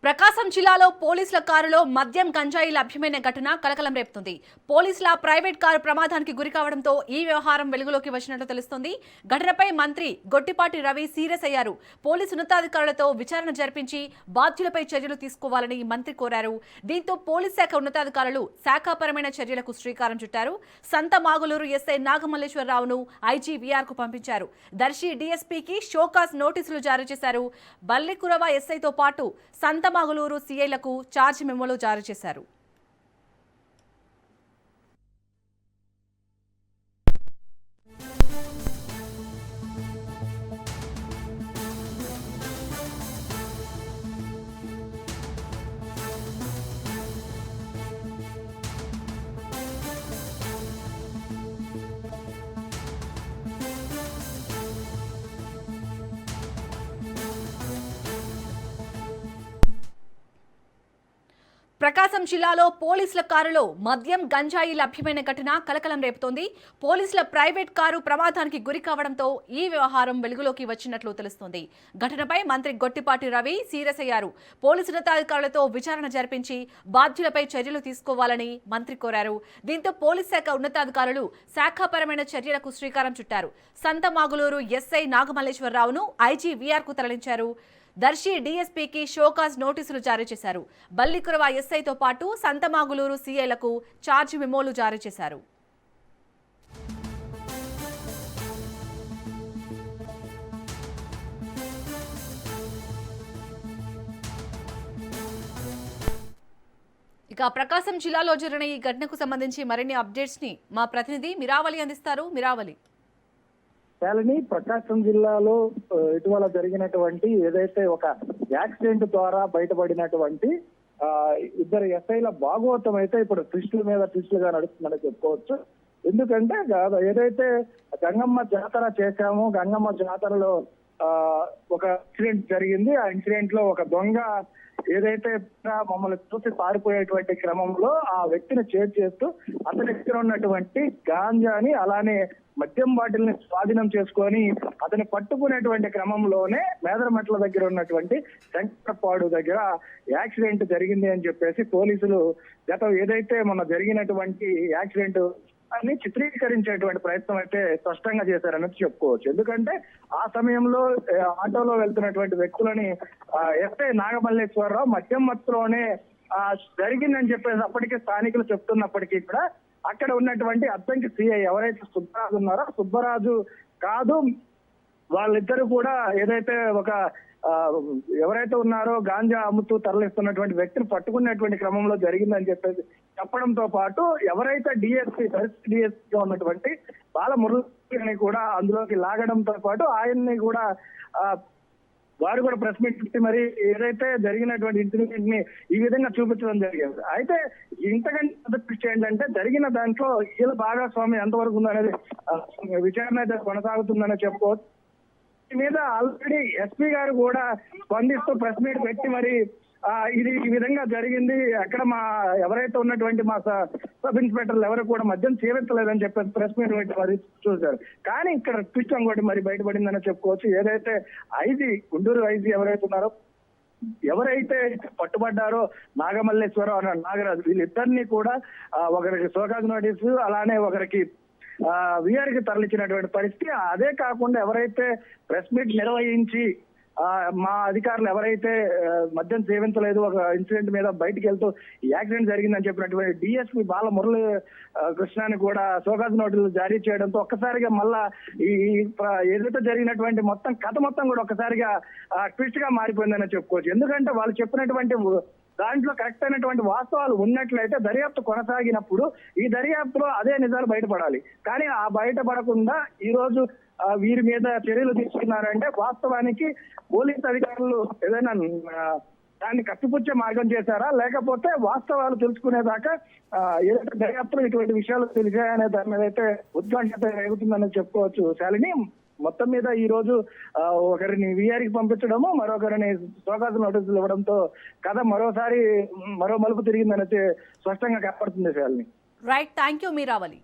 ప్రకాశం జిల్లాలో పోలీసుల కారులో మద్యం గంజాయి లభ్యమైన ఘటన కలకలం రేపుతుంది. పోలీసుల ప్రైవేట్ కారు ప్రమాదానికి గురి కావడంతో ఈ వ్యవహారం వెలుగులోకి వచ్చినట్లు తెలుస్తోంది. ఘటనపై మంత్రి గొట్టిపాటి రవి సీరియస్ అయ్యారు. పోలీసు ఉన్నతాధికారులతో విచారణ జరిపించి బాధ్యులపై చర్యలు తీసుకోవాలని మంత్రి కోరారు. దీంతో పోలీస్ శాఖ ఉన్నతాధికారులు శాఖాపరమైన చర్యలకు శ్రీకారం చుట్టారు. సంత మాగులూరు ఎస్ఐ నాగమల్లేశ్వరరావును ఐజీవీఆర్ కు పంపించారు. దర్శి డీఎస్పీకి షోకాజ్ నోటీసులు జారీ చేశారు. బల్లికురవ ఎస్ఐతో పాటు సంతమాగులూరు సీఐలకు ఛార్జ్ మెమోలు జారీ చేశారు. ప్రకాశం జిల్లాలో పోలీసుల కారులో మద్యం గంజాయి లభ్యమైన ఘటన కలకలం రేపుతోంది. పోలీసుల ప్రైవేట్ కారు ప్రమాదానికి గురి కావడంతో ఈ వ్యవహారం వెలుగులోకి వచ్చినట్లు తెలుస్తోంది. ఘటనపై మంత్రి గొట్టిపాటి రవి సీరియస్ అయ్యారు. పోలీసు ఉన్నతాధికారులతో విచారణ జరిపించి బాధ్యులపై చర్యలు తీసుకోవాలని మంత్రి కోరారు. దీంతో పోలీస్ శాఖ ఉన్నతాధికారులు శాఖాపరమైన చర్యలకు శ్రీకారం చుట్టారు. సంతమాగులూరు ఎస్ఐ నాగమల్లేశ్వరరావును ఐజీవీఆర్ కు తరలించారు. దర్శి డీఎస్పీకి షోకాజ్ నోటీసులు జారీ చేశారు. బల్లికురవ ఎస్ఐతో పాటు సంతమాగులూరు సీఐలకు ఛార్జ్ మెమోలు జారీ చేశారు. ఇక ప్రకాశం జిల్లాలో జరిగిన ఈ ఘటనకు సంబంధించి మరిన్ని అప్డేట్స్ ని మా ప్రతినిధి మిరావలి అందిస్తారు. మిరావలి, ప్రకాశం జిల్లాలో ఇటీవల జరిగినటువంటి ఏదైతే ఒక యాక్సిడెంట్ ద్వారా బయటపడినటువంటి ఇద్దరు ఎస్ఐల భాగవతం అయితే ఇప్పుడు ట్విస్టుల మీద ట్విస్టులుగా నడుస్తుందని చెప్పుకోవచ్చు. ఎందుకంటే ఏదైతే గంగమ్మ జాతర చేశామో, గంగమ్మ జాతరలో ఒక ఇన్సిడెంట్ జరిగింది. ఆ ఇన్సిడెంట్ లో ఒక దొంగ ఏదైతే మమ్మల్ని చూసి పారిపోయేటువంటి క్రమంలో ఆ వ్యక్తిని చేర్ చేస్తూ అతని దగ్గర ఉన్నటువంటి గాంజాని అలానే మద్యం బాటిల్ ని స్వాధీనం చేసుకొని అతని పట్టుకునేటువంటి క్రమంలోనే మేదరమెట్ల దగ్గర ఉన్నటువంటి శంకరపాడు దగ్గర యాక్సిడెంట్ జరిగింది అని చెప్పేసి పోలీసులు ఏదైతే మొన్న జరిగినటువంటి యాక్సిడెంట్ అని చిత్రీకరించేటువంటి ప్రయత్నం అయితే స్పష్టంగా చేశారని చెప్పుకోవచ్చు. ఎందుకంటే ఆ సమయంలో ఆటోలో వెళ్తున్నటువంటి వ్యక్తులని ఎస్ఐ నాగమల్లేశ్వరరావు మద్యం మత్తులోనే జరిగిందని చెప్పేసి అప్పటికే స్థానికులు చెప్తున్నప్పటికీ కూడా అక్కడ ఉన్నటువంటి అద్దంకి సిఐ ఎవరైతే సుబ్బరాజు ఉన్నారో సుబ్బరాజు కాదు, వాళ్ళిద్దరు కూడా ఏదైతే ఎవరైతే ఉన్నారో గాంజా అమ్ముతూ తరలిస్తున్నటువంటి వ్యక్తిని పట్టుకునేటువంటి క్రమంలో జరిగిందని చెప్పేసి చెప్పడంతో పాటు ఎవరైతే డిఎస్పీగా ఉన్నటువంటి బాలమురళిని కూడా అందులోకి లాగడంతో పాటు ఆయన్ని కూడా వారు కూడా ప్రెస్ మీట్ పెట్టి మరి ఏదైతే జరిగినటువంటి ఇన్సిడెంట్ ని ఈ విధంగా చూపించడం జరిగింది. అయితే ఇంతకంటే దృష్టి ఏంటంటే జరిగిన దాంట్లో వీళ్ళ భాగస్వామ్యం ఎంతవరకు ఉందనేది విచారణ అయితే కొనసాగుతుందని చెప్పుకోవచ్చు. దీని మీద ఆల్రెడీ ఎస్పీ గారు కూడా స్పందిస్తూ ప్రెస్ మీట్ పెట్టి మరి ఇది ఈ విధంగా జరిగింది, అక్కడ ఎవరైతే ఉన్నటువంటి మా సబ్ ఇన్స్పెక్టర్లు ఎవరు కూడా మద్యం చేయించలేదని చెప్పేసి ప్రెస్ మీట్ పెట్టి మరి చూశారు. కానీ ఇక్కడ ట్విస్ట్ ఇంకోటి మరి బయటపడిందని చెప్పుకోవచ్చు. ఏదైతే గుంటూరు ఐజీ ఎవరైతే ఉన్నారో, ఎవరైతే పట్టుబడ్డారో నాగమల్లేశ్వరరావు నాగరాజు, వీళ్ళిద్దరినీ కూడా ఒకరికి షోకాజ్ నోటీసు అలానే ఒకరికి వీఆర్ కి తరలించినటువంటి పరిస్థితి. అదే కాకుండా ఎవరైతే ప్రెస్ మీట్ నిర్వహించి మా అధికారులు ఎవరైతే మద్యం సేవించలేదు ఒక ఇన్సిడెంట్ మీద బయటికి వెళ్తూ యాక్సిడెంట్ జరిగిందని చెప్పినటువంటి డిఎస్పీ బాలమురళి కృష్ణాని కూడా షోకాజ్ నోటీసులు జారీ చేయడంతో ఒక్కసారిగా మళ్ళా ఈ ఏదైతే జరిగినటువంటి కథ మొత్తం కూడా ఒక్కసారిగా ట్విస్ట్ గా మారిపోయిందని చెప్పుకోవచ్చు. ఎందుకంటే వాళ్ళు చెప్పినటువంటి దాంట్లో కరెక్ట్ అయినటువంటి వాస్తవాలు ఉన్నట్లయితే దర్యాప్తు కొనసాగినప్పుడు ఈ దర్యాప్తులో అదే నిజాలు బయటపడాలి. కానీ ఆ బయటపడకుండా ఈ రోజు వీరి మీద చర్యలు తీసుకున్నారంటే వాస్తవానికి పోలీస్ అధికారులు ఏదైనా దాన్ని కప్పిపుచ్చే మార్గం చేశారా, లేకపోతే వాస్తవాలు తెలుసుకునేదాకా ఏదైతే దర్యాప్తులో ఇటువంటి విషయాలు తెలిసాయనే దాని మీద అయితే ఉత్కంఠ రేగుతుందని చెప్పుకోవచ్చు. శాలిని, మొత్తం మీద ఈ రోజు ఒకరిని వీఆర్కి పంపించడము, మరొకరిని షోకాజ్ నోటీసులు ఇవ్వడంతో కథ మరో మలుపు తిరిగిందనైతే స్పష్టంగా కనపడుతుంది. Shalini, right, thank you Meeravali.